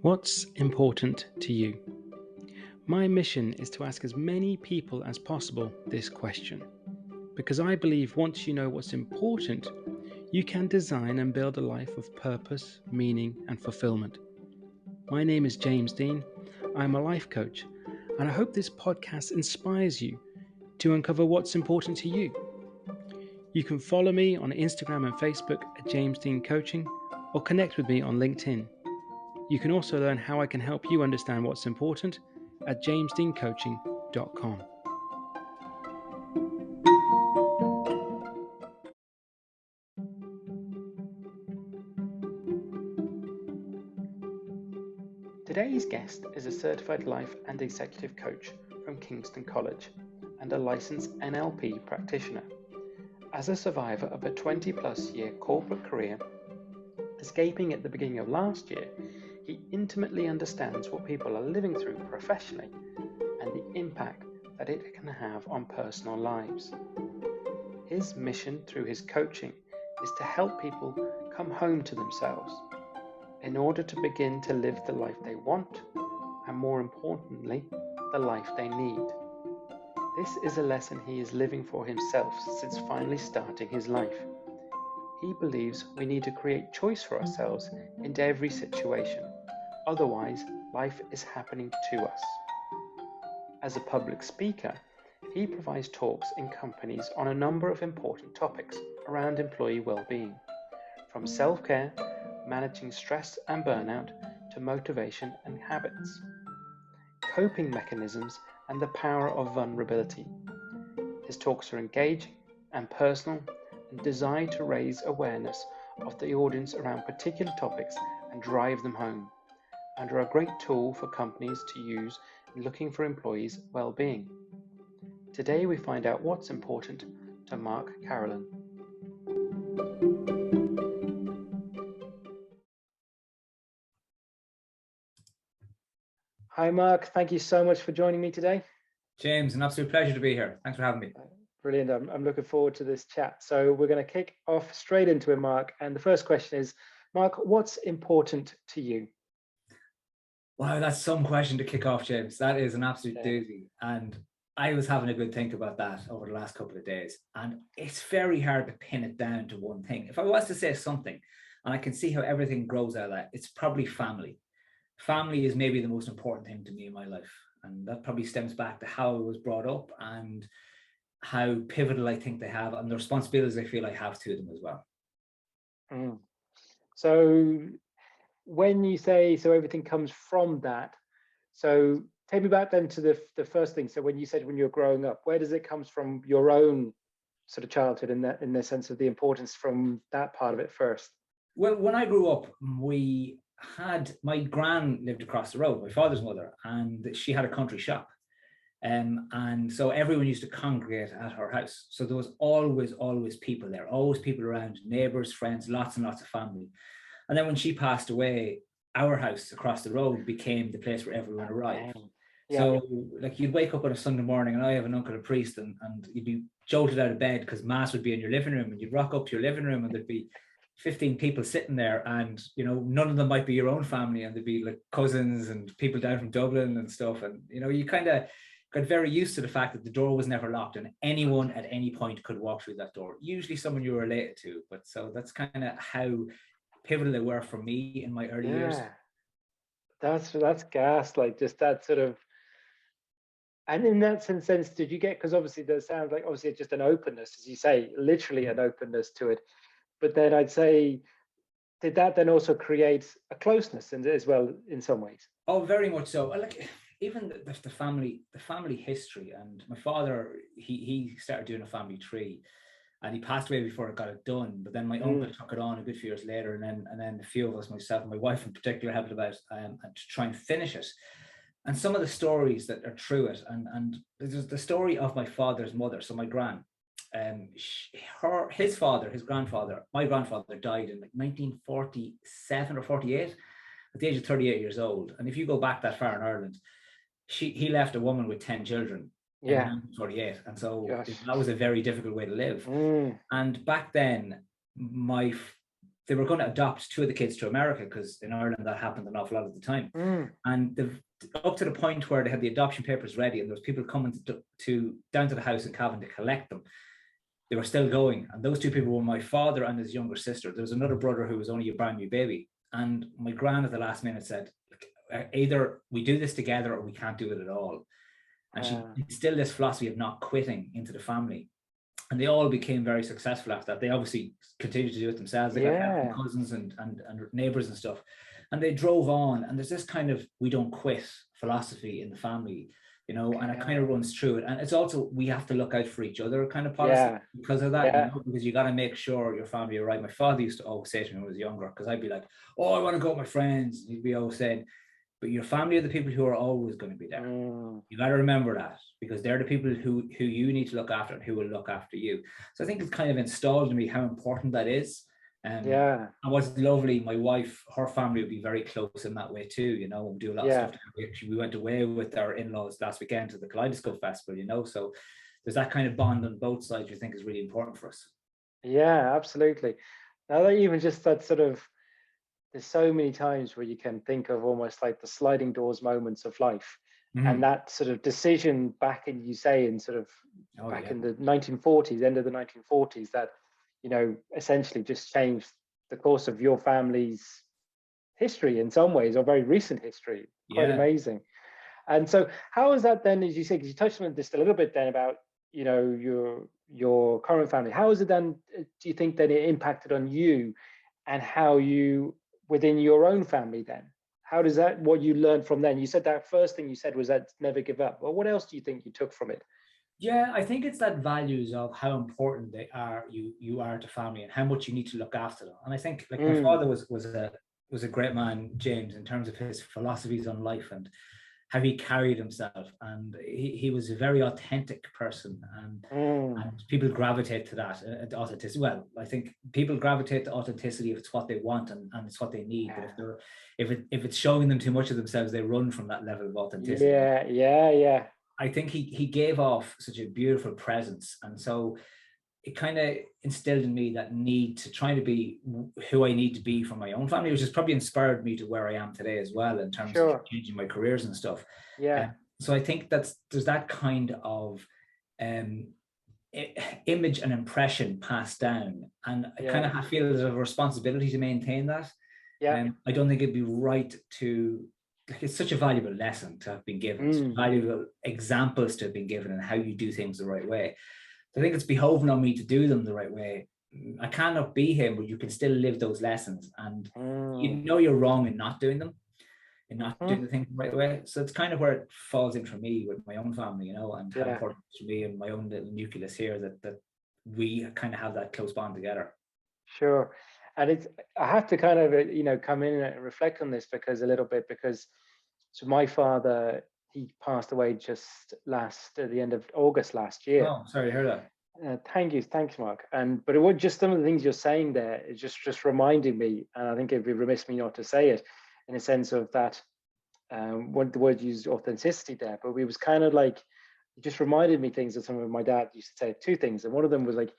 What's important to you? My mission is to ask as many people as possible this question, because I believe once you know what's important, you can design and build a life of purpose, meaning, and fulfillment. My name is James Dean. I'm a life coach, and I hope this podcast inspires you to uncover what's important to you. You can follow me on Instagram and Facebook at James Dean Coaching, or connect with me on LinkedIn. You can also learn how I can help you understand what's important at jamesdeancoaching.com. Today's guest is a certified life and executive coach from Kingston College and a licensed NLP practitioner. As a survivor of a 20-plus year corporate career, escaping at the beginning of last year, he intimately understands what people are living through professionally and the impact that it can have on personal lives. His mission through his coaching is to help people come home to themselves in order to begin to live the life they want and, more importantly, the life they need. This is a lesson he is living for himself since finally starting his life. He believes we need to create choice for ourselves in every situation. Otherwise, life is happening to us. As a public speaker, he provides talks in companies on a number of important topics around employee well-being, from self-care, managing stress and burnout, to motivation and habits, coping mechanisms, and the power of vulnerability. His talks are engaging and personal and designed to raise awareness of the audience around particular topics and drive them home, and are a great tool for companies to use in looking for employees' well-being. Today we find out what's important to Mark Carolan. Hi Mark, thank you so much for joining me today. James, an absolute pleasure to be here. Thanks for having me. Brilliant. I'm looking forward to this chat. So we're going to kick off straight into it, Mark. And the first question is, Mark, what's important to you? Wow, that's some question to kick off, James. That is an absolute doozy. And I was having a good think about that over the last couple of days. And it's very hard to pin it down to one thing. If I was to say something, and I can see how everything grows out of that, it's probably family. Family is maybe the most important thing to me in my life. And that probably stems back to how I was brought up and how pivotal I think they have and the responsibilities I feel I have to them as well. So when you say, so everything comes from that, so take me back then to the first thing. So when you said when you're growing up, where does it come from, your own sort of childhood, in the sense of the importance from that part of it first? Well, when I grew up, my gran lived across the road, my father's mother, and she had a country shop. And so everyone used to congregate at her house. So there was always people there, always people around, neighbors, friends, lots and lots of family. And then when she passed away, our house across the road became the place where everyone arrived. Yeah. So like you'd wake up on a Sunday morning, and I have an uncle, a priest, and you'd be jolted out of bed because mass would be in your living room, and you'd rock up to your living room and there'd be 15 people sitting there, and none of them might be your own family, and there'd be like cousins and people down from Dublin and stuff, and you kind of got very used to the fact that the door was never locked and anyone at any point could walk through that door, usually someone you were related to. But so that's kind of how pivotal they were for me in my early years. That's gas, like just that sort of. And in that sense, did you get, because obviously there sounds like obviously it's just an openness, as you say, literally an openness to it. But then I'd say, did that then also create a closeness as well in some ways? Oh, very much so. Like even the family history, and my father, he started doing a family tree, and he passed away before I got it done. But then my uncle took it on a good few years later, and then a few of us, myself and my wife in particular, helped about and to try and finish it. And some of the stories that are through it, and there's the story of my father's mother, so my gran. His grandfather, my grandfather died in like 1947 or 48 at the age of 38 years old. And if you go back that far in Ireland, he left a woman with 10 children in 1948. And so that was a very difficult way to live. And back then, my they were going to adopt two of the kids to America, because in Ireland that happened an awful lot of the time. And they've up to the point where they had the adoption papers ready, and there was people coming to down to the house in Cavan to collect them. They were still going, and those two people were my father and his younger sister. There was another brother who was only a brand new baby, and my gran at the last minute said, either we do this together or we can't do it at all. And she instilled this philosophy of not quitting into the family. And they all became very successful after that. They obviously continued to do it themselves. They got help from cousins and neighbors and stuff. And they drove on. And there's this kind of we don't quit philosophy in the family, you know, and it kind of runs through it. And it's also, we have to look out for each other kind of policy because of that, you know, because you got to make sure your family are right. My father used to always say to me when I was younger, because I'd be like, oh, I want to go with my friends. And he'd be always saying, but your family are the people who are always going to be there. You got to remember that, because they're the people who you need to look after and who will look after you. So I think it's kind of installed in me how important that is. And what's lovely, my wife, her family would be very close in that way too, you know, and do a lot of stuff. We went away with our in-laws last weekend to the Kaleidoscope Festival, you know, so there's that kind of bond on both sides, which I think is really important for us. Yeah, absolutely. Now that even just that sort of, there's so many times where you can think of almost like the sliding doors moments of life. And that sort of decision back in, you say, in sort of back in the 1940s, end of the 1940s, that, you know, essentially just changed the course of your family's history in some ways, or very recent history. Quite amazing. And so how is that then, as you say, because you touched on this a little bit then about, you know, your current family, how is it then, do you think that it impacted on you and how you, within your own family then? How does that, what you learned from then? You said that first thing you said was that never give up. Well, what else do you think you took from it? Yeah, I think it's that values of how important they are, you are to family, and how much you need to look after them. And I think like my father was a great man, James, in terms of his philosophies on life and how he carried himself. And he was a very authentic person, and people gravitate to that authenticity. Well, I think people gravitate to authenticity if it's what they want and it's what they need. But if it's showing them too much of themselves, they run from that level of authenticity. Yeah. I think he gave off such a beautiful presence, and so it kind of instilled in me that need to try to be who I need to be for my own family, which has probably inspired me to where I am today as well, in terms of changing my careers and stuff. So I think there's that kind of image and impression passed down, and I kind of feel there's a responsibility to maintain that. I don't think it'd be right to, like, it's such a valuable lesson to have been given, valuable examples to have been given, and how you do things the right way. I think it's beholden on me to do them the right way. I cannot be him, but you can still live those lessons, and you know you're wrong in not doing them, in not doing the thing the right way. So it's kind of where it falls in for me with my own family, you know, and how important it is to me and my own little nucleus here that we kind of have that close bond together. Sure. And it's, I have to kind of, you know, come in and reflect on this because so my father, he passed away just at the end of August last year. Oh, sorry to hear that. Thanks, Mark. But it was just some of the things you're saying there is just reminding me, and I think it'd be remiss me not to say it, in a sense of that, what the word used, authenticity there, but it was kind of like, it just reminded me things that some of my dad used to say, two things, and one of them was like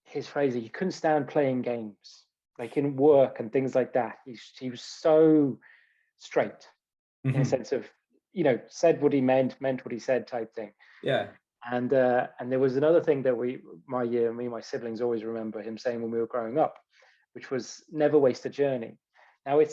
his phrase, he couldn't stand playing games, like in work and things like that. He was so straight in a sense of, you know, said what he meant what he said type thing. And there was another thing that me and my siblings always remember him saying when we were growing up, which was never waste a journey. Now it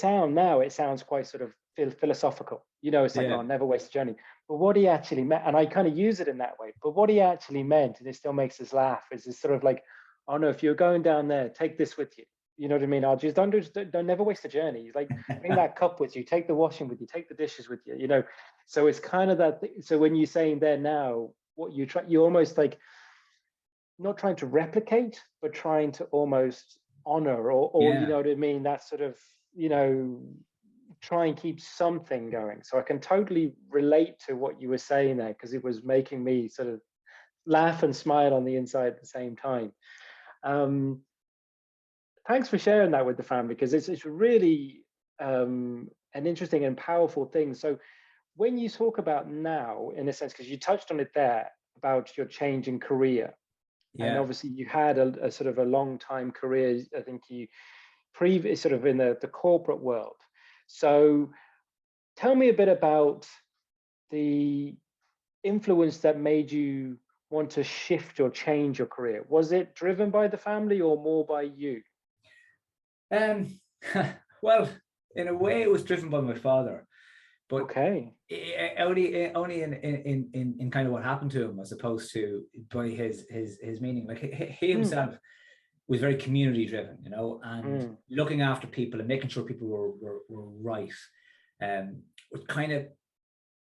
sounds quite sort of philosophical, you know, it's like, oh, never waste a journey. But what he actually meant, and I kind of use it in that way, but what he actually meant, and it still makes us laugh, is this sort of like, oh no, if you're going down there, take this with you. You know what I mean? I'll just don't never waste a journey. Like, bring that cup with you, take the washing with you, take the dishes with you, you know? So it's kind of that. So when you're saying there now, what you're almost like not trying to replicate, but trying to almost honor or you know what I mean? That sort of, you know, try and keep something going. So I can totally relate to what you were saying there, because it was making me sort of laugh and smile on the inside at the same time. Thanks for sharing that with the family, because it's really an interesting and powerful thing. So when you talk about now, in a sense, because you touched on it there about your change in career, and obviously you had a sort of a long time career. I think you previous sort of in the corporate world. So tell me a bit about the influence that made you want to shift or change your career. Was it driven by the family or more by you? Um, well, in a way, it was driven by my father, but Okay. only in kind of what happened to him, as opposed to by his meaning. Like he himself was very community driven, you know, and looking after people and making sure people were right. It kind of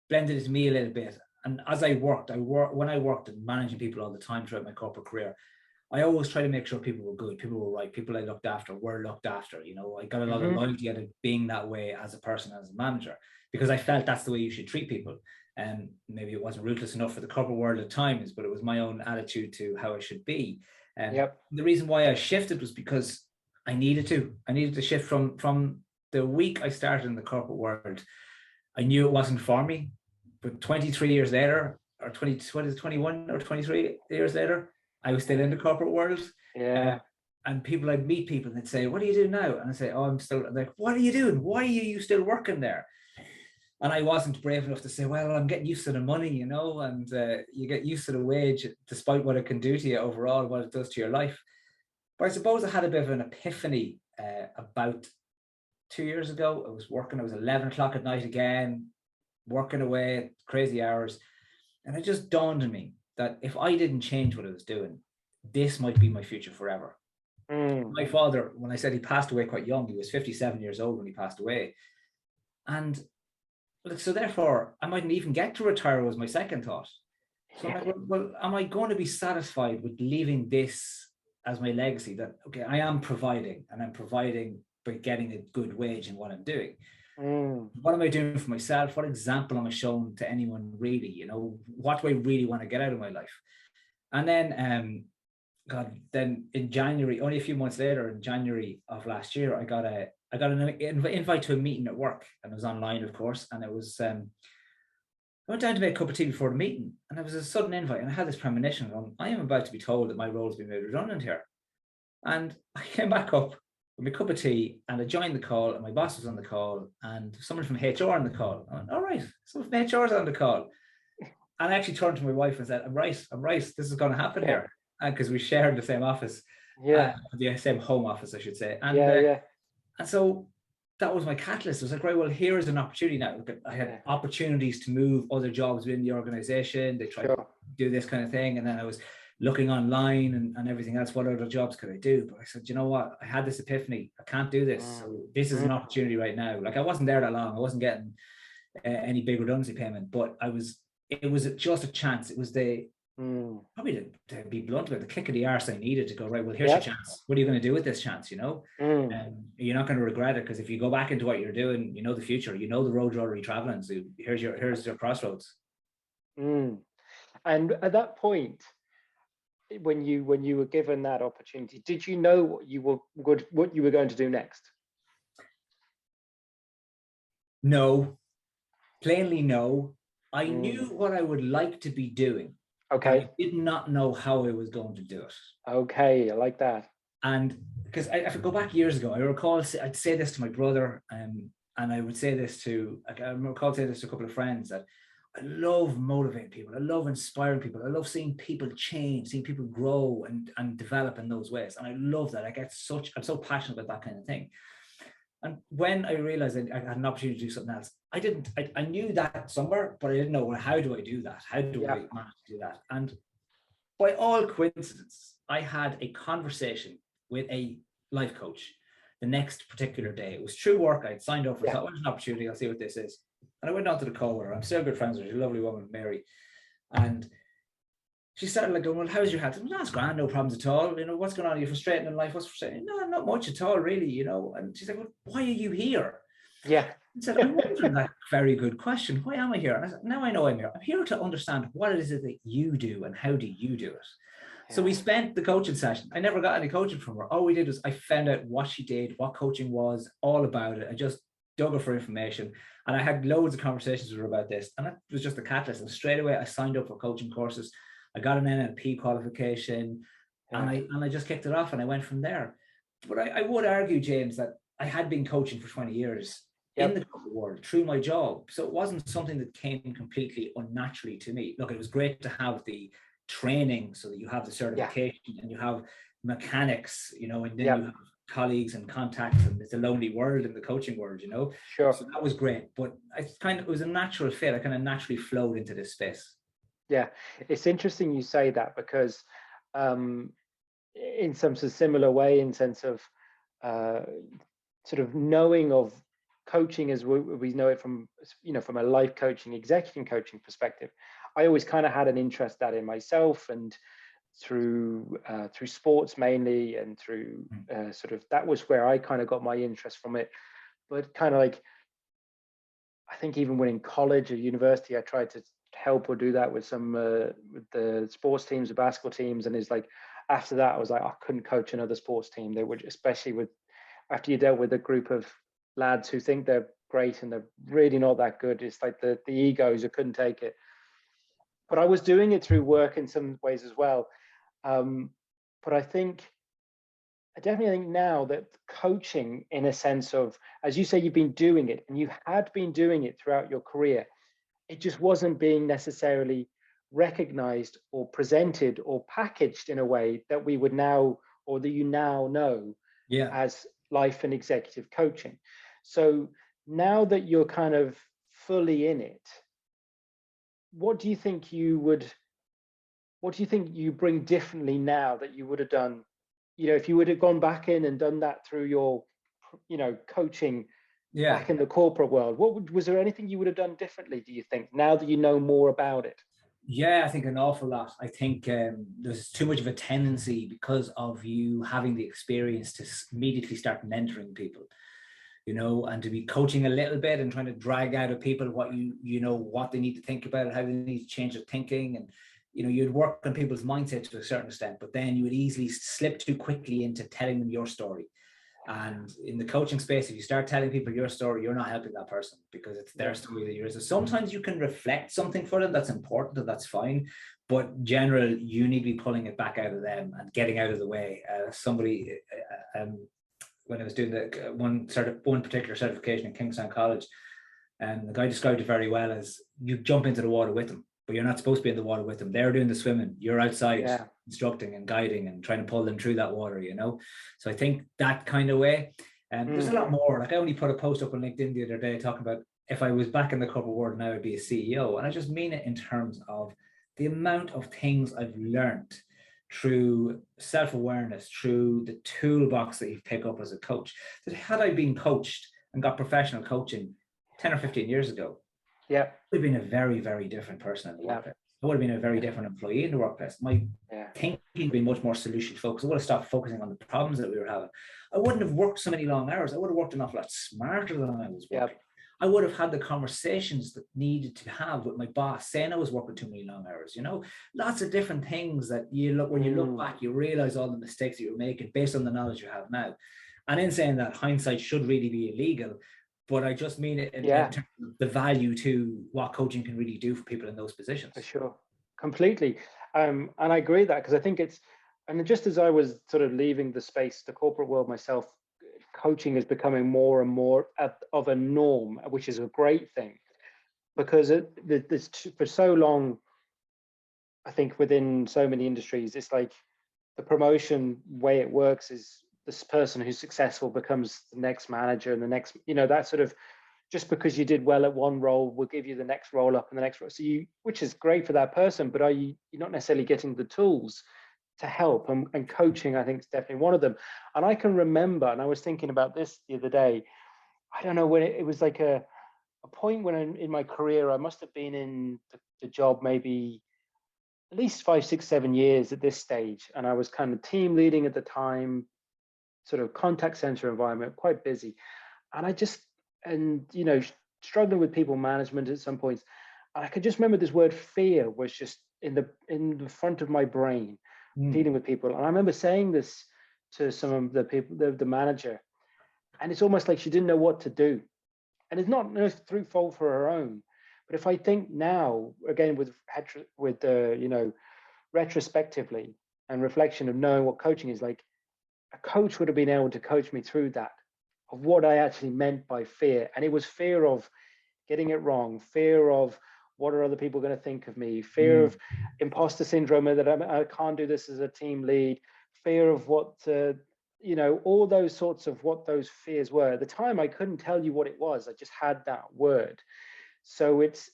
blended into me a little bit. And as when I worked and managing people all the time throughout my corporate career, I always try to make sure people were good, people were right, people I looked after were looked after. You know, I got a lot of loyalty out of being that way as a person, as a manager, because I felt that's the way you should treat people. And maybe it wasn't ruthless enough for the corporate world at times, but it was my own attitude to how I should be. And the reason why I shifted was because I needed to shift from the week I started in the corporate world. I knew it wasn't for me, but 23 years later, or 21 or 23 years later, I was still in the corporate world. Yeah. And I'd meet people and they'd say, "What do you do now?" And I say, "Oh, I'm still." Like, "What are you doing? Why are you still working there?" And I wasn't brave enough to say, "Well, I'm getting used to the money, you know," and you get used to the wage despite what it can do to you overall, what it does to your life. But I suppose I had a bit of an epiphany about 2 years ago. I was working, it was 11 o'clock at night again, working away, crazy hours. And it just dawned on me that if I didn't change what I was doing, this might be my future forever. My father, when I said he passed away quite young, he was 57 years old when he passed away. And so therefore, I mightn't even get to retire, was my second thought. So I'm like, well, am I going to be satisfied with leaving this as my legacy? That, okay, I am providing, and I'm providing by getting a good wage in what I'm doing. What am I doing for myself? What example am I showing to anyone, really? You know, what do I really want to get out of my life? And then, then in January, only a few months later, in January of last year, I got an invite to a meeting at work, and it was online, of course. And it was, I went down to make a cup of tea before the meeting, and it was a sudden invite, and I had this premonition on, I am about to be told that my role has been made redundant here. And I came back up with my cup of tea, and I joined the call, and my boss was on the call, and someone from HR on the call. I went, all right, someone from HR is on the call. And I actually turned to my wife and said, I'm right, this is going to happen here. Because we shared the same office, the same home office, I should say. And, and so that was my catalyst. I was like, right, well, here is an opportunity now. I had opportunities to move other jobs within the organization. They tried to do this kind of thing. And then I was looking online and everything else. What other jobs could I do? But I said, you know what? I had this epiphany. I can't do this. So this is an opportunity right now. Like, I wasn't there that long. I wasn't getting any big redundancy payment, but it was just a chance. It was probably to be blunt about, the kick of the arse I needed to go, right, well, here's your chance. What are you going to do with this chance, you know? You're not going to regret it, because if you go back into what you're doing, you know the future, you know the road you're already traveling. So here's your crossroads. And at that point, when you were given that opportunity, did you know what you were going to do next? No, plainly no. I knew what I would like to be doing. Okay. I did not know how I was going to do it. Okay, I like that. And because I go back years ago, I recall I'd say this to my brother, and I would say this to, I recall saying this to a couple of friends, that I love motivating people. I love inspiring people. I love seeing people change, seeing people grow and develop in those ways. And I love that. I'm so passionate about that kind of thing. And when I realized I had an opportunity to do something else, I knew that somewhere, but I didn't know, well, how do I do that? How do I manage to do that? And by all coincidence, I had a conversation with a life coach the next particular day. It was through work. I'd signed up for it. Well, there's an opportunity. I'll see what this is. And I went on to the call with her. I'm still good friends with her. She's a lovely woman, Mary. And she started like going, well, how's your health? No, that's grand, no problems at all. You know, what's going on? Are you frustrated in life? What's frustrating? No, not much at all, really, you know. And she's like, well, why are you here? Yeah. I said, I'm wondering that very good question. Why am I here? And I said, now I know I'm here. I'm here to understand what it is that you do and how do you do it. So we spent the coaching session. I never got any coaching from her. All we did was I found out what she did, what coaching was, all about it. I just dug her for information. And I had loads of conversations with her about this. And that was just the catalyst. And straight away, I signed up for coaching courses. I got an NLP qualification, and I just kicked it off, and I went from there. But I would argue, James, that I had been coaching for 20 years in the corporate world through my job. So it wasn't something that came completely unnaturally to me. Look, it was great to have the training so that you have the certification and you have mechanics, you know, and then you have colleagues and contacts, and it's a lonely world in the coaching world, you know. Sure. So that was great. But it was a natural fit. I kind of naturally flowed into this space. Yeah, it's interesting you say that, because in some similar way, in sense of sort of knowing of coaching as we know it from, you know, from a life coaching, executive coaching perspective, I always kind of had an interest that in myself, and through sports mainly, and through sort of, that was where I kind of got my interest from it. But kind of like, I think even when in college or university, I tried to help or do that with some with the sports teams, the basketball teams, and it's like, after that I was like, I couldn't coach another sports team. They would, especially with, after you dealt with a group of lads who think they're great and they're really not that good, it's like the egos, I couldn't take it. But I was doing it through work in some ways as well. But I definitely think now that coaching, in a sense of, as you say, you've been doing it, and you had been doing it throughout your career, it just wasn't being necessarily recognized or presented or packaged in a way that we would now, or that you now know as life and executive coaching. So now that you're kind of fully in it, what do you think you bring differently now that you would have done, you know, if you would have gone back in and done that through your, you know, coaching back in the corporate world? Was there anything you would have done differently, do you think, now that you know more about it? Yeah, I think an awful lot. I think there's too much of a tendency, because of you having the experience, to immediately start mentoring people, you know, and to be coaching a little bit and trying to drag out of people what you know, what they need to think about, how they need to change their thinking. And, you know, you'd work on people's mindset to a certain extent, but then you would easily slip too quickly into telling them your story. And in the coaching space, if you start telling people your story, you're not helping that person, because it's their story that yours. So sometimes you can reflect something for them that's important, and that's fine. But in general, you need to be pulling it back out of them and getting out of the way. Somebody, when I was doing the one particular certification in Kingston College, and the guy described it very well as, you jump into the water with them, but you're not supposed to be in the water with them. They're doing the swimming. You're outside instructing and guiding and trying to pull them through that water, you know? So I think that kind of way. And there's a lot more. Like, I only put a post up on LinkedIn the other day talking about, if I was back in the corporate world now, I'd be a CEO. And I just mean it in terms of the amount of things I've learned through self-awareness, through the toolbox that you pick up as a coach, that had I been coached and got professional coaching 10 or 15 years ago, I would have been a very, very different person in the workplace. I would have been a very different employee in the workplace. My thinking would be much more solution focused. I would have stopped focusing on the problems that we were having. I wouldn't have worked so many long hours. I would have worked an awful lot smarter than I was working. I would have had the conversations that needed to have with my boss, saying I was working too many long hours, you know, lots of different things that you look, when you look back, you realize all the mistakes that you're making based on the knowledge you have now. And in saying that, hindsight should really be illegal, but I just mean it in terms of the value to what coaching can really do for people in those positions. For sure. Completely. And I agree with that, because I think it's, and just as I was sort of leaving the space, the corporate world myself, coaching is becoming more and more of a norm, which is a great thing, because for so long, I think within so many industries, it's like the promotion way it works is this person who's successful becomes the next manager and the next, you know, that sort of, just because you did well at one role will give you the next role up and the next role. So which is great for that person, but you're not necessarily getting the tools to help, and coaching, I think, is definitely one of them. And I can remember, and I was thinking about this the other day, I don't know when it was like a point when in my career, I must have been in the job maybe at least 5, 6, 7 years at this stage. And I was kind of team leading at the time, sort of contact center environment, quite busy. And you know, struggling with people management at some points. And I could just remember this word fear was just in the front of my brain, dealing with people. And I remember saying this to some of the people, the manager, and it's almost like she didn't know what to do. And it's not through fault for her own. But if I think now, again, with you know, retrospectively and reflection of knowing what coaching is like, a coach would have been able to coach me through that, of what I actually meant by fear. And it was fear of getting it wrong, fear of what are other people going to think of me, fear of imposter syndrome, that I can't do this as a team lead, fear of what, all those sorts of what those fears were. At the time, I couldn't tell you what it was. I just had that word. So it's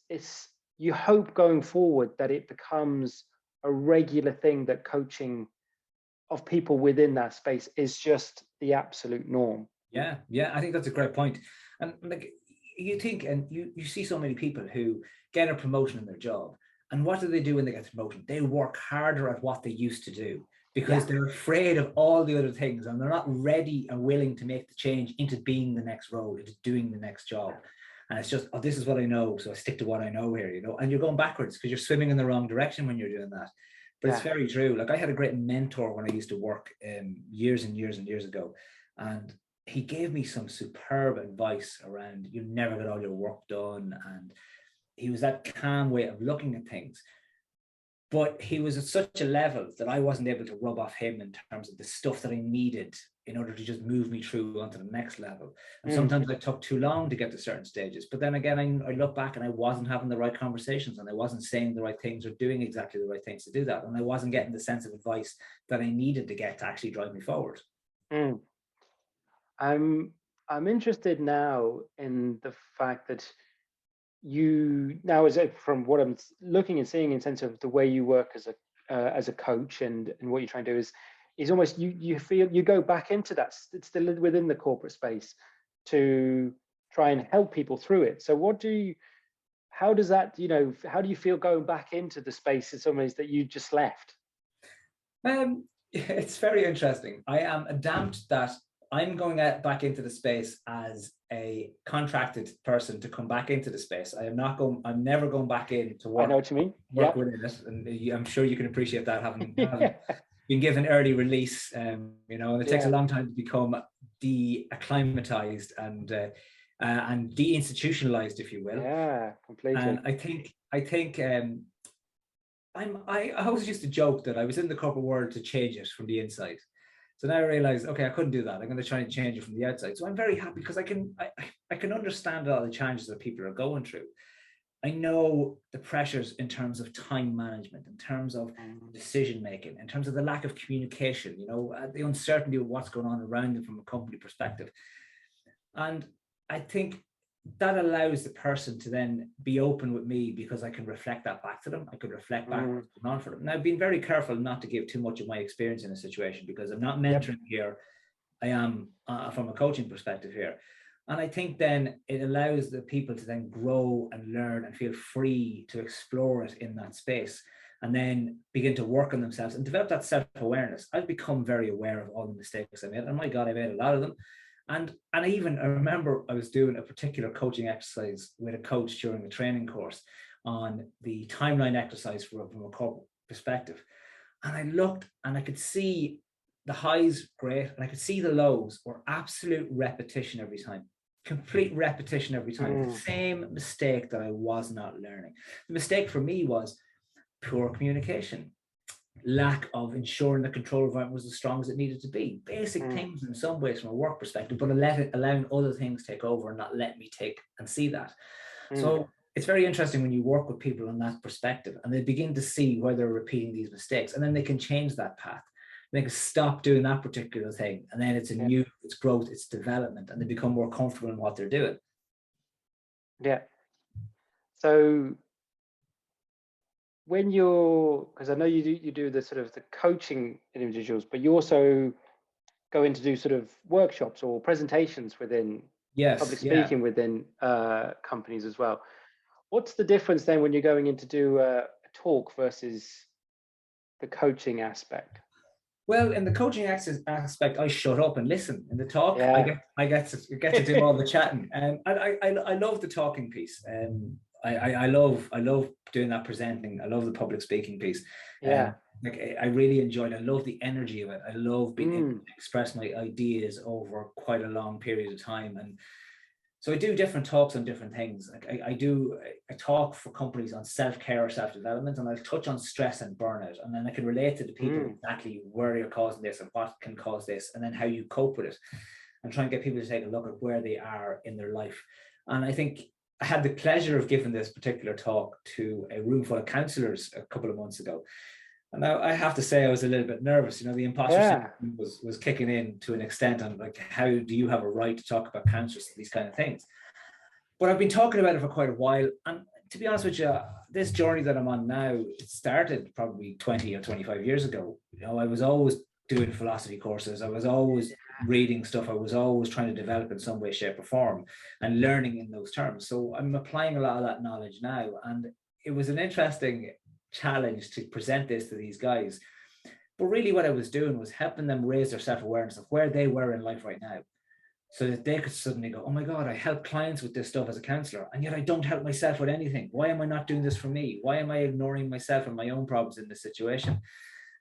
you hope going forward that it becomes a regular thing, that coaching of people within that space is just the absolute norm. Yeah, I think that's a great point. And like, you think, and you see so many people who get a promotion in their job, and what do they do when they get the promotion? They work harder at what they used to do, because they're afraid of all the other things, and they're not ready and willing to make the change into being the next role, into doing the next job. And it's just, oh, this is what I know, so I stick to what I know here, and you're going backwards because you're swimming in the wrong direction when you're doing that. But it's very true. Like, I had a great mentor when I used to work years and years and years ago, and he gave me some superb advice around, you never get all your work done. And he was that calm way of looking at things. But he was at such a level that I wasn't able to rub off him in terms of the stuff that I needed in order to just move me through onto the next level. And sometimes I took too long to get to certain stages. But then again, I look back and I wasn't having the right conversations, and I wasn't saying the right things or doing exactly the right things to do that. And I wasn't getting the sense of advice that I needed to get to actually drive me forward. I'm interested now in the fact that you now, from what I'm looking and seeing in sense of the way you work as a coach, and what you're trying to do is almost you feel you go back into that. It's still within the corporate space to try and help people through it. So how does that, how do you feel going back into the space in some ways that you just left? It's very interesting. I am adamant that I'm going back into the space as a contracted person to come back into the space. I'm never going back in to work. I know what you mean. Work within it, and I'm sure you can appreciate that, having been given early release. And it takes a long time to become de-acclimatized and de-institutionalized, if you will. Yeah, completely. And I think I always used to joke that I was in the corporate world to change it from the inside. So now I realize, okay, I couldn't do that. I'm going to try and change it from the outside. So I'm very happy because I can understand a lot of the challenges that people are going through. I know the pressures in terms of time management, in terms of decision making, in terms of the lack of communication, the uncertainty of what's going on around them from a company perspective. And I think that allows the person to then be open with me, because I can reflect that back to them. I could reflect back what's going on for them. Now, I've been very careful not to give too much of my experience in a situation, because I'm not mentoring here. I am from a coaching perspective here. And I think then it allows the people to then grow and learn and feel free to explore it in that space, and then begin to work on themselves and develop that self-awareness. I've become very aware of all the mistakes I made, and my God, I made a lot of them. And I remember I was doing a particular coaching exercise with a coach during a training course on the timeline exercise from a corporate perspective. And I looked and I could see the highs, great, and I could see the lows were absolute repetition every time. Complete repetition every time. The same mistake that I was not learning. The mistake for me was poor communication, lack of ensuring the control environment was as strong as it needed to be. Basic things in some ways from a work perspective, but allowing other things take over and not let me take and see that. So it's very interesting when you work with people on that perspective, and they begin to see where they're repeating these mistakes, and then they can change that path. They can stop doing that particular thing, and then it's it's growth, it's development, and they become more comfortable in what they're doing. Yeah. So when because I know you do the sort of the coaching individuals, but you also go in to do sort of workshops or presentations within public speaking within companies as well. What's the difference then when you're going in to do a talk versus the coaching aspect? Well, in the coaching aspect, I shut up and listen. In the talk, I get to do all the chatting, and I love the talking piece. I love doing that presenting. I love the public speaking piece. I really enjoy it. I love the energy of it. I love being able to express my ideas over quite a long period of time. And So I do different talks on different things. Like I talk for companies on self-care or self-development, and I'll touch on stress and burnout. And then I can relate to the people exactly where you're causing this and what can cause this, and then how you cope with it. And try and get people to take a look at where they are in their life. And I think I had the pleasure of giving this particular talk to a room full of counselors a couple of months ago. And now I have to say I was a little bit nervous. The imposter syndrome was kicking in to an extent. And like, how do you have a right to talk about counselors and these kind of things? But I've been talking about it for quite a while. And to be honest with you, this journey that I'm on now, it started probably 20 or 25 years ago. I was always doing philosophy courses. I was always reading stuff. I was always trying to develop in some way, shape, or form and learning in those terms. So I'm applying a lot of that knowledge now. And it was an interesting challenge to present this to these guys. But really what I was doing was helping them raise their self-awareness of where they were in life right now, so that they could suddenly go, oh my God, I help clients with this stuff as a counselor, and yet I don't help myself with anything. Why am I not doing this for me? Why am I ignoring myself and my own problems in this situation?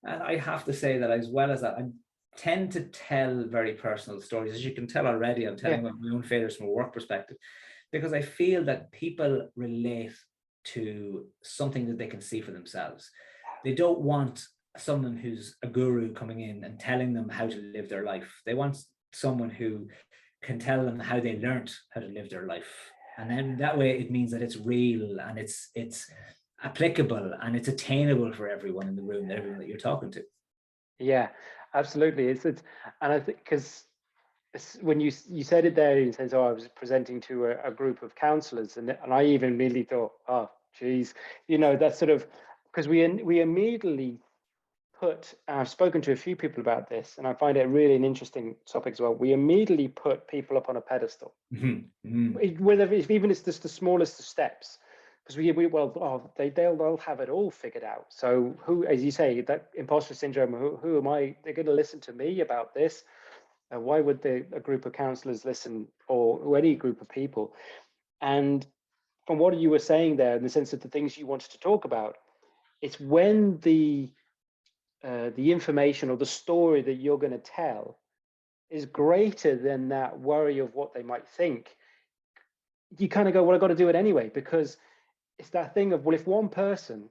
And I have to say that as well as that, I tend to tell very personal stories. As you can tell already, I'm telling about my own failures from a work perspective, because I feel that people relate to something that they can see for themselves. They don't want someone who's a guru coming in and telling them how to live their life. They want someone who can tell them how they learned how to live their life. And then that way it means that it's real and it's applicable and it's attainable for everyone in the room, everyone that you're talking to. Yeah, absolutely. It's and I think because when you said it there in sense, I was presenting to a group of counselors, and I even immediately thought, oh geez, that's sort of, because we immediately put, and I've spoken to a few people about this, and I find it really an interesting topic as well. We immediately put people up on a pedestal, whether even it's just the smallest of steps, because they'll have it all figured out. So who, as you say, that imposter syndrome, who am I? They're going to listen to me about this. Why would a group of counselors listen, or any group of people? And from what you were saying there, in the sense of the things you wanted to talk about, it's when the information or the story that you're going to tell is greater than that worry of what they might think. You kind of go, well, I've got to do it anyway, because it's that thing of, well, if one person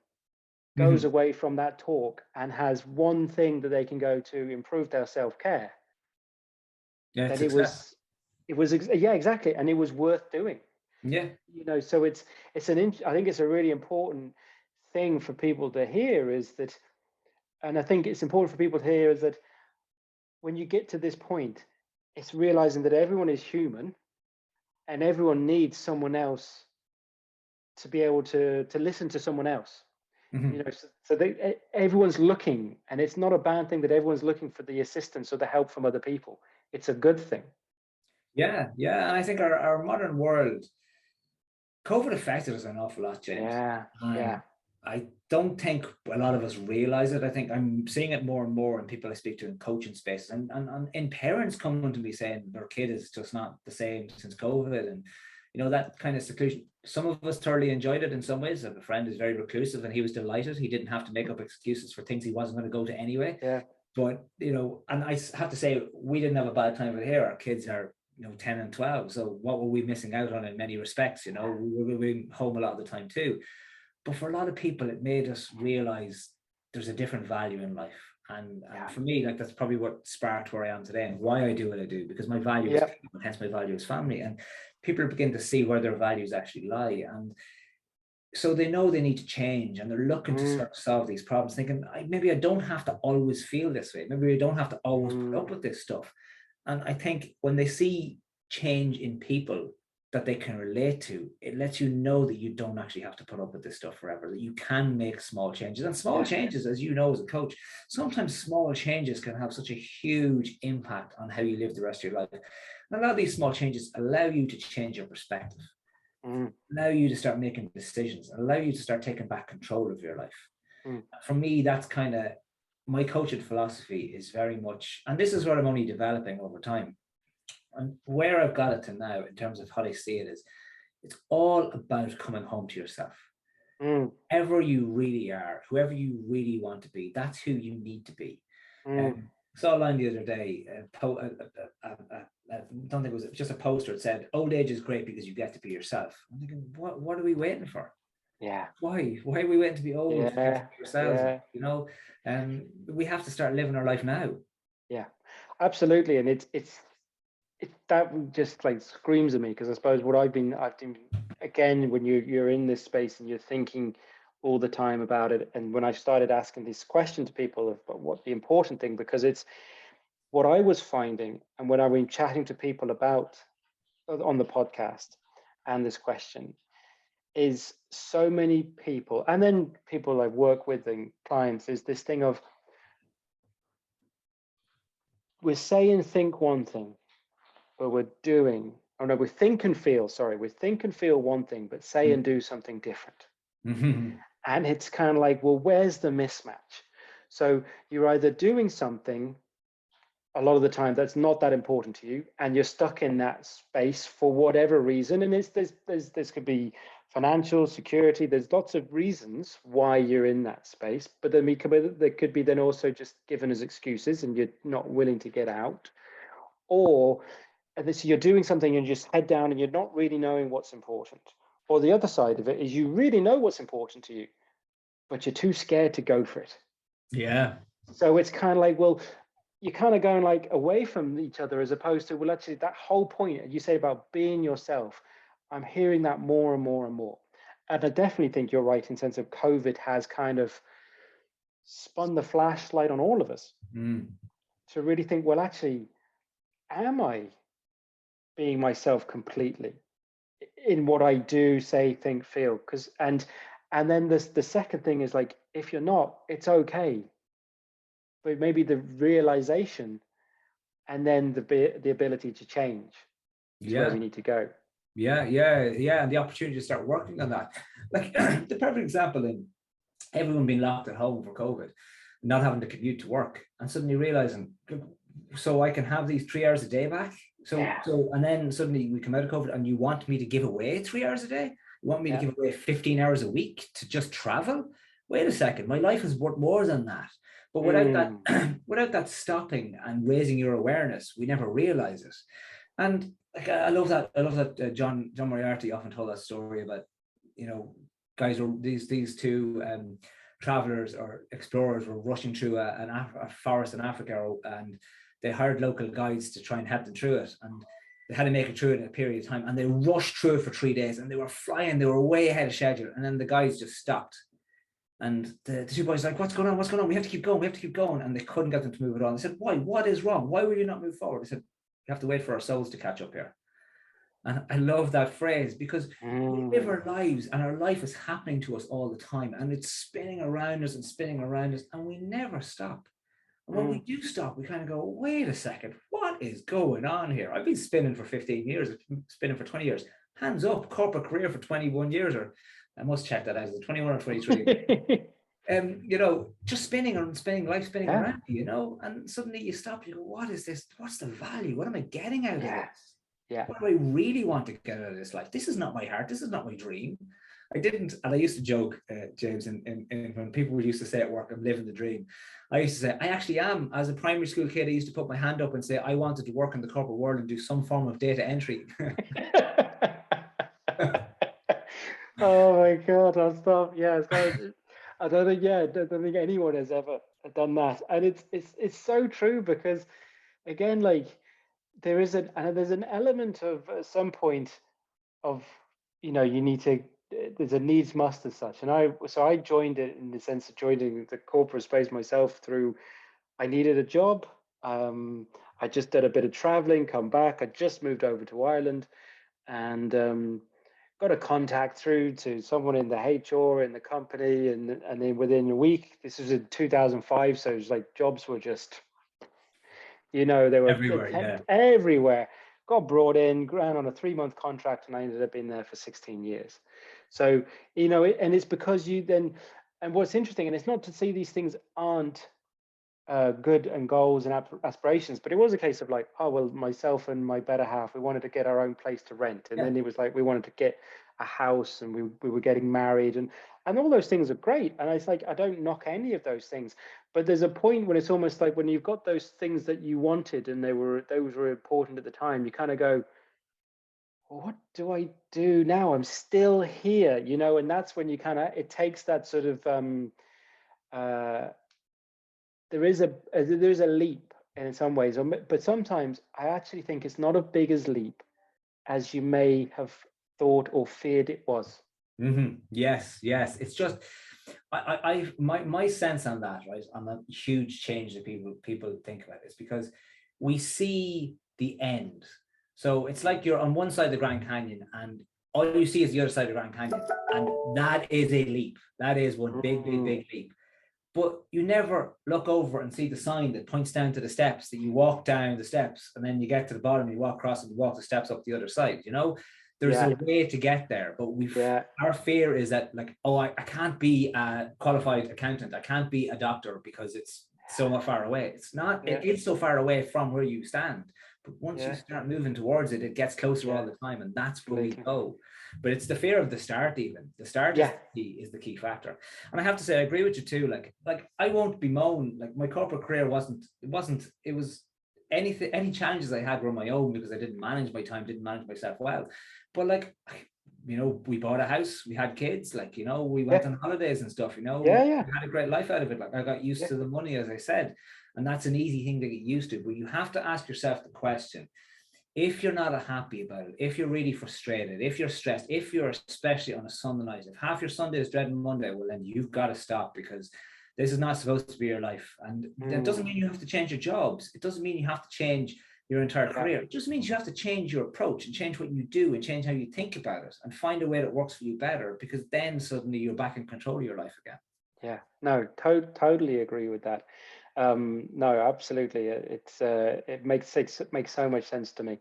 goes away from that talk and has one thing that they can go to improve their self-care, then it was exactly, and it was worth doing. So I think it's a really important thing for people to hear, is that, and I think it's important for people to hear, is that when you get to this point, it's realizing that everyone is human and everyone needs someone else to be able to listen to someone else. Everyone's looking, and it's not a bad thing that everyone's looking for the assistance or the help from other people. It's a good thing. Yeah. And I think our modern world, COVID affected us an awful lot, James. Yeah. I don't think a lot of us realize it. I think I'm seeing it more and more in people I speak to in coaching spaces, and in parents coming to me saying their kid is just not the same since COVID, and that kind of seclusion. Some of us thoroughly enjoyed it in some ways. I have a friend who's very reclusive, and he was delighted. He didn't have to make up excuses for things he wasn't going to go to anyway. Yeah. But and I have to say, we didn't have a bad time with it here. Our kids are 10 and 12. So what were we missing out on in many respects? We were home a lot of the time too. But for a lot of people, it made us realize there's a different value in life. And for me, like, that's probably what sparked where I am today and why I do what I do, because my value is people, hence my value is family. And people begin to see where their values actually lie. And so they know they need to change, and they're looking to start to solve these problems, thinking, maybe I don't have to always feel this way. Maybe I don't have to always put up with this stuff. And I think when they see change in people that they can relate to, it lets you know that you don't actually have to put up with this stuff forever, that you can make small changes. And small changes, as you know as a coach, sometimes small changes can have such a huge impact on how you live the rest of your life. And a lot of these small changes allow you to change your perspective, allow you to start making decisions, allow you to start taking back control of your life. For me, that's kind of my coaching philosophy, is very much, and this is what I'm only developing over time. And where I've got it to now, in terms of how I see it, is it's all about coming home to yourself. Whoever you really are, whoever you really want to be, that's who you need to be. I saw a line the other day, a don't think it was just a poster. It said, "Old age is great because you get to be yourself." I'm thinking, what are we waiting for? Yeah. Why are we waiting to be old to get to be ourselves? Yeah. You know, we have to start living our life now. Yeah, absolutely. And it's that just like screams at me, because I suppose what I've been again, when you're in this space and you're thinking all the time about it, and when I started asking this question to people of what the important thing, because it's what I was finding, and when I've been chatting to people about on the podcast and this question, is so many people, and then people I work with and clients, is this thing of we say and think one thing, but we're doing, oh no, we think and feel, sorry, we think and feel one thing, but say and do something different. And it's kind of like, well, where's the mismatch? So you're either doing something a lot of the time that's not that important to you, and you're stuck in that space for whatever reason. And there's could be financial security. There's lots of reasons why you're in that space, but then there could be then also just given as excuses, and you're not willing to get out, or and so you're doing something and you just head down and you're not really knowing what's important. Or the other side of it is you really know what's important to you, but you're too scared to go for it. Yeah. So it's kind of like, well, you're kind of going like away from each other, as opposed to, well, actually that whole point you say about being yourself, I'm hearing that more and more and more. And I definitely think you're right in sense of COVID has kind of spun the flashlight on all of us to really think, well, actually, am I being myself completely in what I do, say, think, feel? Because and then the second thing is like, if you're not, it's okay, but maybe the realization and then the ability to change is where we need to go. Yeah, and the opportunity to start working on that. Like the perfect example in everyone being locked at home for COVID, not having to commute to work, and suddenly realizing, so I can have these 3 hours a day back. So and then suddenly we come out of COVID, and you want me to give away 3 hours a day? You want me to give away 15 hours a week to just travel? Wait a second, my life is worth more than that. But without that stopping and raising your awareness, we never realize it. And like, I love that John Moriarty often told that story about, guys were these two travelers or explorers were rushing through a forest in Africa, and they hired local guides to try and help them through it, and they had to make it through it in a period of time, and they rushed through it for 3 days, and they were flying, they were way ahead of schedule, and then the guides just stopped, and the two boys were like, what's going on, we have to keep going, and they couldn't get them to move at all. They said, why, what is wrong, why will you not move forward? They said, you have to wait for our souls to catch up here. And I love that phrase, because we live our lives, and our life is happening to us all the time, and it's spinning around us, and we never stop. And when we do stop, we kind of go, wait a second, what is going on here? I've been spinning for 15 years, I've been spinning for 20 years. Hands up, corporate career for 21 years, or I must check that out, is it 21 or 23? Just spinning life spinning around you, and suddenly you stop, you go, what is this? What's the value? What am I getting out of this? What do I really want to get out of this life? This is not my heart. This is not my dream. I used to joke, James, and when people used to say at work, I'm living the dream, I used to say, I actually am. As a primary school kid, I used to put my hand up and say, I wanted to work in the corporate world and do some form of data entry. Oh my God, I'll stop. Yeah, I don't think anyone has ever done that. And it's so true, because again, like there's an element of at some point of, you need to, there's a needs must as such. And I joined it in the sense of joining the corporate space myself through, I needed a job. I just did a bit of traveling, come back. I just moved over to Ireland, and got a contact through to someone in the HR in the company, and then within a week, this was in 2005, so it was like jobs were just, they were everywhere. Got brought in, ran on a 3-month contract, and I ended up being there for 16 years. So, and it's because and what's interesting, and it's not to say these things aren't good and goals and aspirations, but it was a case of like, oh, well, myself and my better half, we wanted to get our own place to rent. And then it was like, we wanted to get a house, and we were getting married, and all those things are great. And it's like, I don't knock any of those things, but there's a point when it's almost like when you've got those things that you wanted and those were important at the time, you kind of go, well, what do I do now? I'm still here, you know. And that's when you kind of, it takes that sort of uh there is a leap in some ways, but sometimes I actually think it's not as big as leap as you may have thought or feared it was. Yes, yes. It's just my sense on that, right, on the huge change that people think about is because we see the end. So it's like you're on one side of the Grand Canyon and all you see is the other side of the Grand Canyon, and that is a leap. That is one big leap. But you never look over and see the sign that points down to the steps, that you walk down the steps and then you get to the bottom, you walk across and you walk the steps up the other side. You know, there's a way to get there, but our fear is that, like, oh, I can't be a qualified accountant, I can't be a doctor because it's so far away. It's not, it is so far away from where you stand. But once you start moving towards it, it gets closer all the time, and that's where we go. But it's the fear of the start. Even the start is the key factor. And I have to say, I agree with you too. Like I won't bemoan. Like, my corporate career it was any challenges I had were my own because I didn't manage my time, didn't manage myself well. But like, you know, we bought a house, we had kids, like, you know, we went on holidays and stuff, you know, we had a great life out of it. Like, I got used to the money, as I said, and that's an easy thing to get used to. But you have to ask yourself the question: if you're not happy about it, if you're really frustrated, if you're stressed, if you're, especially on a Sunday night, if half your Sunday is dreading Monday, well, then you've got to stop, because this is not supposed to be your life. And that doesn't mean you have to change your jobs. It doesn't mean you have to change your entire career. It just means you have to change your approach and change what you do and change how you think about it and find a way that works for you better, because then suddenly you're back in control of your life again. Yeah, no, totally agree with that. No, absolutely. It makes so much sense to me.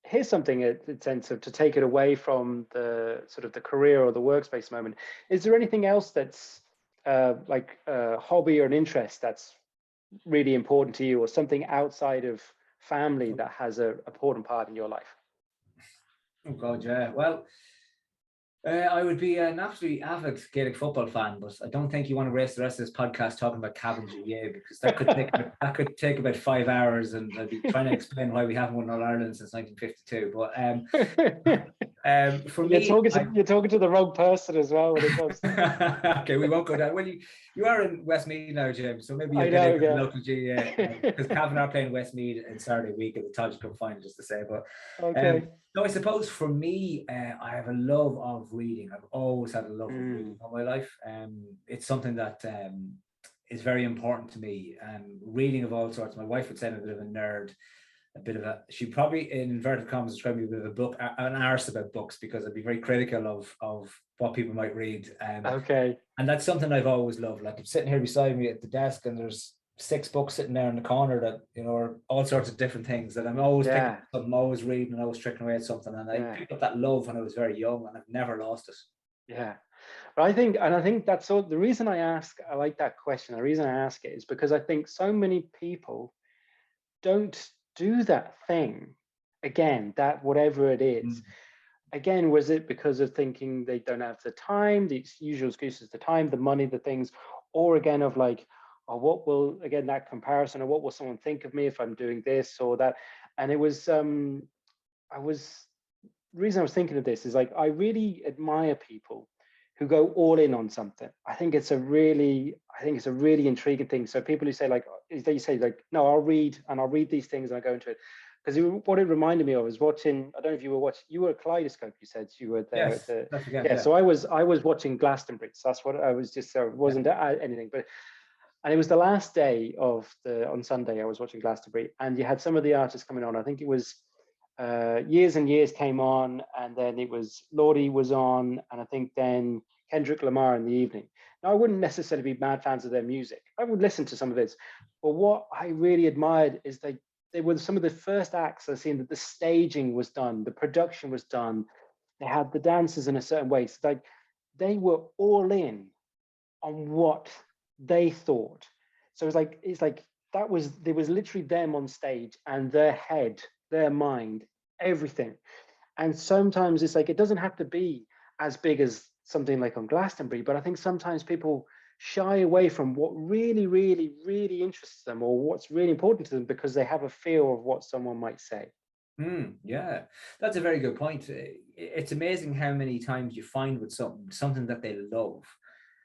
Here's something, a sense of, to take it away from the sort of the career or the workspace moment. Is there anything else that's like a hobby or an interest that's really important to you, or something outside of family that has an important part in your life? Oh God, yeah. Well, I would be an absolutely avid Gaelic football fan, but I don't think you want to waste the rest of this podcast talking about Cavan GAA, because that could take about 5 hours, and I'd be trying to explain why we haven't won All Ireland since 1952. But for me, you're talking to the wrong person as well when it comes to... Okay, we won't go down. Well, you are in Westmeath now, James, so maybe you'll get into the local GAA, because Cavan are playing Westmeath in Saturday week at the Taoiseach Cup final, just to say. But no, I suppose for me, I have a love of reading. I've always had a love of reading all my life. It's something that is very important to me. Reading of all sorts. My wife would say I'm a bit of a nerd, she probably, in inverted commas, describe me a bit of an arse about books, because I'd be very critical of what people might read. And that's something I've always loved. Like, I'm sitting here beside me at the desk, and there's 6 books sitting there in the corner that, you know, are all sorts of different things that I'm always picking up, I'm always reading, and always tricking away at something. And I picked up that love when I was very young, and I've never lost it. Yeah. But I think that's all. The reason I like that question, the reason I ask it is because I think so many people don't do that thing again, that whatever it is. Again, was it because of thinking they don't have the time, the usual excuses, the time, the money, the things, or again of like, or what will, again, that comparison, or what will someone think of me if I'm doing this or that? And it was, the reason I was thinking of this is, like, I really admire people who go all in on something. I think it's a really intriguing thing. So people who say, like, they say, like, no, I'll read these things and I go into it. Because what it reminded me of is watching, I don't know if you were watching, you were at Kaleidoscope, you said you were there. Yes, so I was watching Glastonbury. So that's what I was just, so it wasn't anything, but, and it was the last day on Sunday, I was watching Glastonbury, and you had some of the artists coming on. I think it was Years and Years came on, and then it was Lordi was on, and I think then Kendrick Lamar in the evening. Now, I wouldn't necessarily be mad fans of their music. I would listen to some of it, but what I really admired is they were some of the first acts I've seen that the staging was done, the production was done. They had the dancers in a certain way. So like, they were all in on what they thought. So it's like there was literally them on stage, and their head, their mind, everything. And sometimes it's like, it doesn't have to be as big as something like on Glastonbury, but I think sometimes people shy away from what really, really, really interests them, or what's really important to them, because they have a fear of what someone might say. Yeah, that's a very good point. It's amazing how many times you find with something that they love,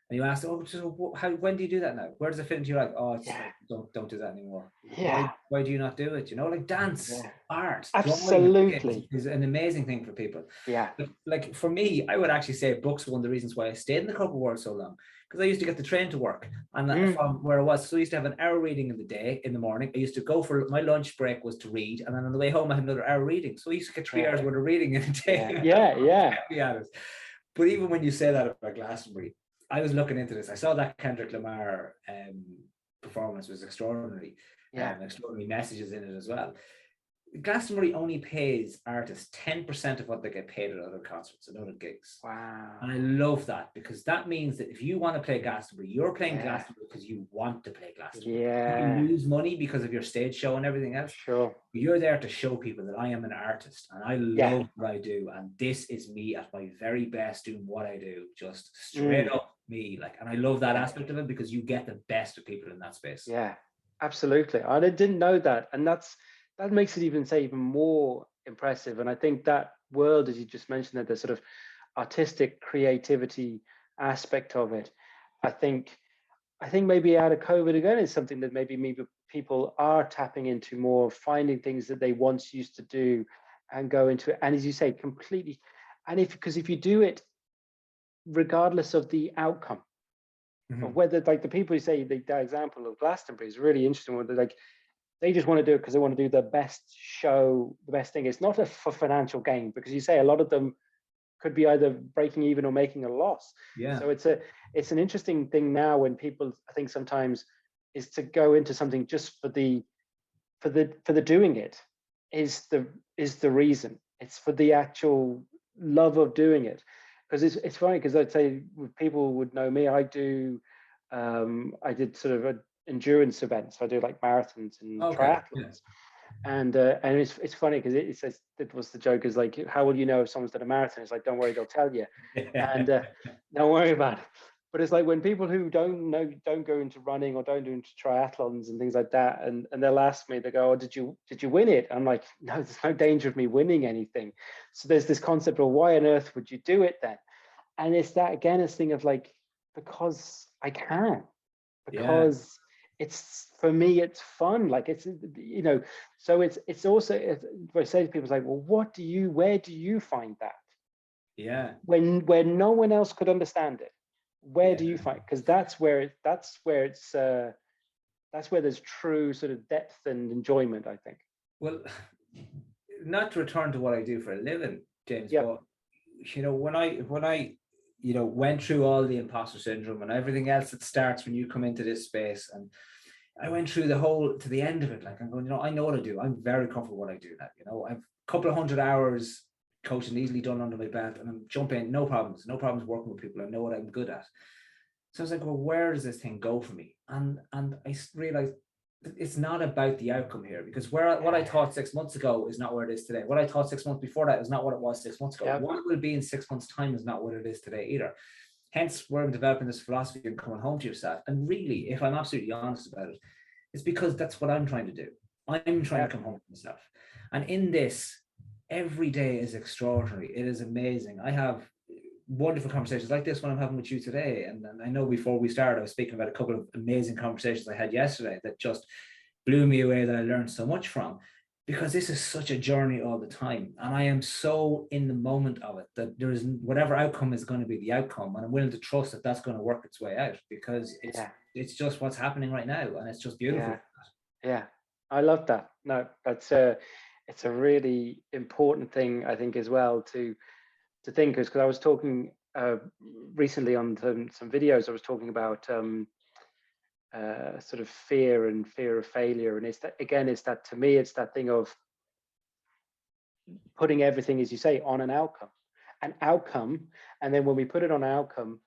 and you ask, oh, so how, when do you do that now? Where does it fit into your life? Oh, it's Yeah. don't do that anymore. Yeah. Why do you not do it? You know, like dance, Yeah. art, drawing Absolutely. is an amazing thing for people. Yeah. But like for me, I would actually say books are one of the reasons why I stayed in the corporate world so long, because I used to get the train to work, and from where I was, so I used to have an hour reading in the day in the morning. I used to go for my lunch break was to read, and then on the way home I had another hour reading. So I used to get 3 hours worth of reading in a day. Yeah. But even when you say that about Glastonbury, I was looking into this. I saw that Kendrick Lamar performance was extraordinary. Yeah. Extraordinary messages in it as well. Glastonbury only pays artists 10% of what they get paid at other concerts and other gigs. Wow. And I love that, because that means that if you want to play Glastonbury, you're playing Glastonbury because you want to play Glastonbury. Yeah. You lose money because of your stage show and everything else. Sure. You're there to show people that I am an artist and I love what I do. And this is me at my very best doing what I do, just straight up me. Like, and I love that aspect of it, because you get the best of people in that space. Yeah, absolutely. I didn't know that. And that makes it even more impressive. And I think that world, as you just mentioned, that the sort of artistic creativity aspect of it, I think maybe out of COVID again is something that maybe people are tapping into more, finding things that they once used to do and go into it. And as you say, completely. And because if you do it, regardless of the outcome, of whether, like the people who say that example of Glastonbury is really interesting, where they're like, they just want to do it because they want to do the best show, the best thing. It's not for financial gain, because you say a lot of them could be either breaking even or making a loss. Yeah. So it's an interesting thing now when people, I think sometimes, is to go into something just for the doing it is the reason. It's for the actual love of doing it. Because it's funny, because I'd say people would know me. I did sort of endurance events. I do like marathons and triathlons. And it's funny because it says, it was the joke is like, how will you know if someone's done a marathon? It's like, don't worry, they'll tell you. And don't worry about it. But it's like when people who don't go into running or don't do into triathlons and things like that, and they'll ask me, they go, oh, did you win it? I'm like, no, there's no danger of me winning anything. So there's this concept of, why on earth would you do it then? And it's that, again, this thing of like, because I can, because it's, for me, it's fun. Like, it's, so it's also, if I say to people, it's like, well, where do you find that? Yeah. When no one else could understand it, where do you find? Because that's where there's true sort of depth and enjoyment, I think. Well, not to return to what I do for a living, James, but when I went through all the imposter syndrome and everything else that starts when you come into this space, and I went through to the end of it, like I'm going, I know what I do. I'm very comfortable with what I do now. I've a couple of 100 hours coaching easily done under my belt, and I'm jumping, no problems working with people. I know what I'm good at. So I was like, well, where does this thing go for me? And I realized it's not about the outcome here, because what I thought 6 months ago is not where it is today. What I thought 6 months before that is not what it was 6 months ago. Yep. What it will be in 6 months' time is not what it is today either. Hence, where I'm developing this philosophy of coming home to yourself. And really, if I'm absolutely honest about it, it's because that's what I'm trying to do. I'm trying to come home to myself. And in this, every day is extraordinary. It is amazing. I have wonderful conversations like this one I'm having with you today. And I know before we started, I was speaking about a couple of amazing conversations I had yesterday that just blew me away, that I learned so much from, because this is such a journey all the time. And I am so in the moment of it that there is whatever outcome is going to be the outcome. And I'm willing to trust that that's going to work its way out, because it's just what's happening right now. And it's just beautiful. Yeah. I love that. No, it's a really important thing, I think, as well, to think, because I was talking recently on some videos. I was talking about sort of fear of failure, and it's that to me, it's that thing of putting everything, as you say, on an outcome, and then when we put it on an outcome,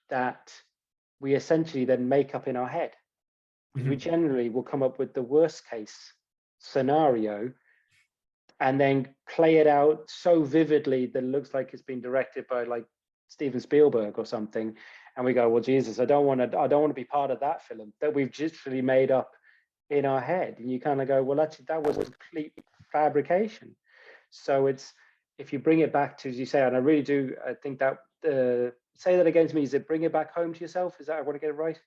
that we essentially then make up in our head, because we generally will come up with the worst case scenario and then play it out so vividly that it looks like it's been directed by like Steven Spielberg or something. And we go, well, Jesus, I don't want to be part of that film that we've just really made up in our head. And you kind of go, well, actually, that was a complete fabrication. So it's, if you bring it back to, as you say, and I really do, I think that, say that again to me, is it bring it back home to yourself? Is that, I want to get it right?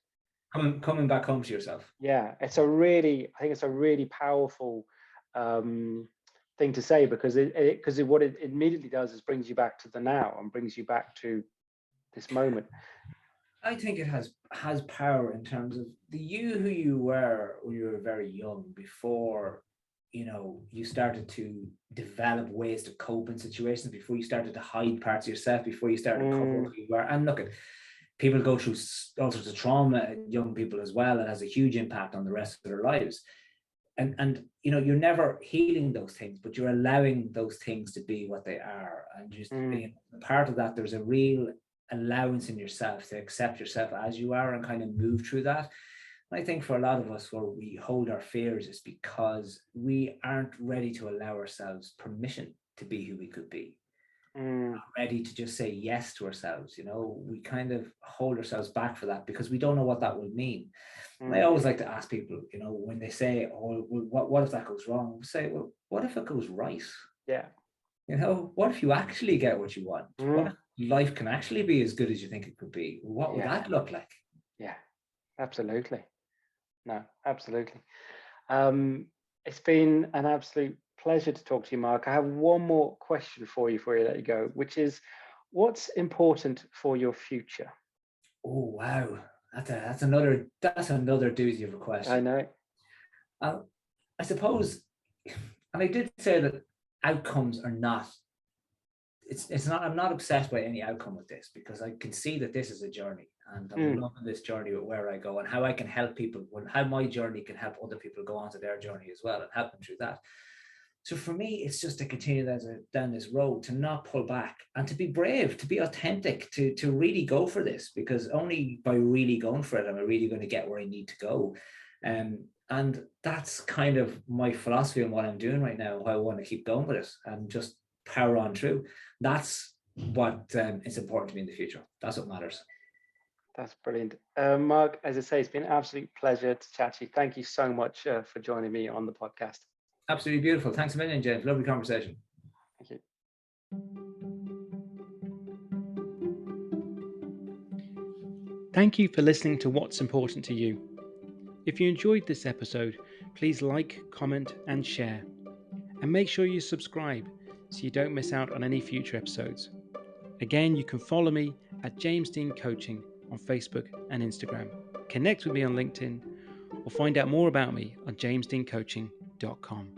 Coming back home to yourself. Yeah, I think it's a really powerful thing to say, because what it immediately does is brings you back to the now and brings you back to this moment. I think it has power in terms of the you who you were when you were very young, before you started to develop ways to cope in situations, before you started to hide parts of yourself, before you started to cover who you were. And look, at people go through all sorts of trauma, young people as well. It has a huge impact on the rest of their lives. And you're never healing those things, but you're allowing those things to be what they are. And just being part of that, there's a real allowance in yourself to accept yourself as you are and kind of move through that. And I think for a lot of us, where we hold our fears is because we aren't ready to allow ourselves permission to be who we could be. Not ready to just say yes to ourselves. We kind of hold ourselves back for that because we don't know what that will mean. And I always like to ask people, when they say, oh, well, what if that goes wrong? We say, well, what if it goes right? Yeah. What if you actually get what you want? What if life can actually be as good as you think it could be? What would that look like? Yeah, absolutely. No, absolutely. It's been an absolute pleasure to talk to you, Mark. I have one more question for you before you let you go, which is, what's important for your future? Oh, wow. That's another doozy of a question. I know. I suppose, and I did say that outcomes are not, it's not, I'm not obsessed by any outcome with this, because I can see that this is a journey, and I'm loving this journey with where I go and how I can help people, how my journey can help other people go onto their journey as well and help them through that. So for me, it's just to continue down this road, to not pull back, and to be brave, to be authentic, to really go for this, because only by really going for it am I really going to get where I need to go. And that's kind of my philosophy on what I'm doing right now, how I want to keep going with it and just power on through. That's what is important to me in the future. That's what matters. That's brilliant. Mark, as I say, it's been an absolute pleasure to chat to you. Thank you so much for joining me on the podcast. Absolutely beautiful. Thanks a million, James. Lovely conversation. Thank you. Thank you for listening to What's Important to You. If you enjoyed this episode, please like, comment, and share. And make sure you subscribe so you don't miss out on any future episodes. Again, you can follow me at James Dean Coaching on Facebook and Instagram. Connect with me on LinkedIn, or find out more about me on jamesdeancoaching.com.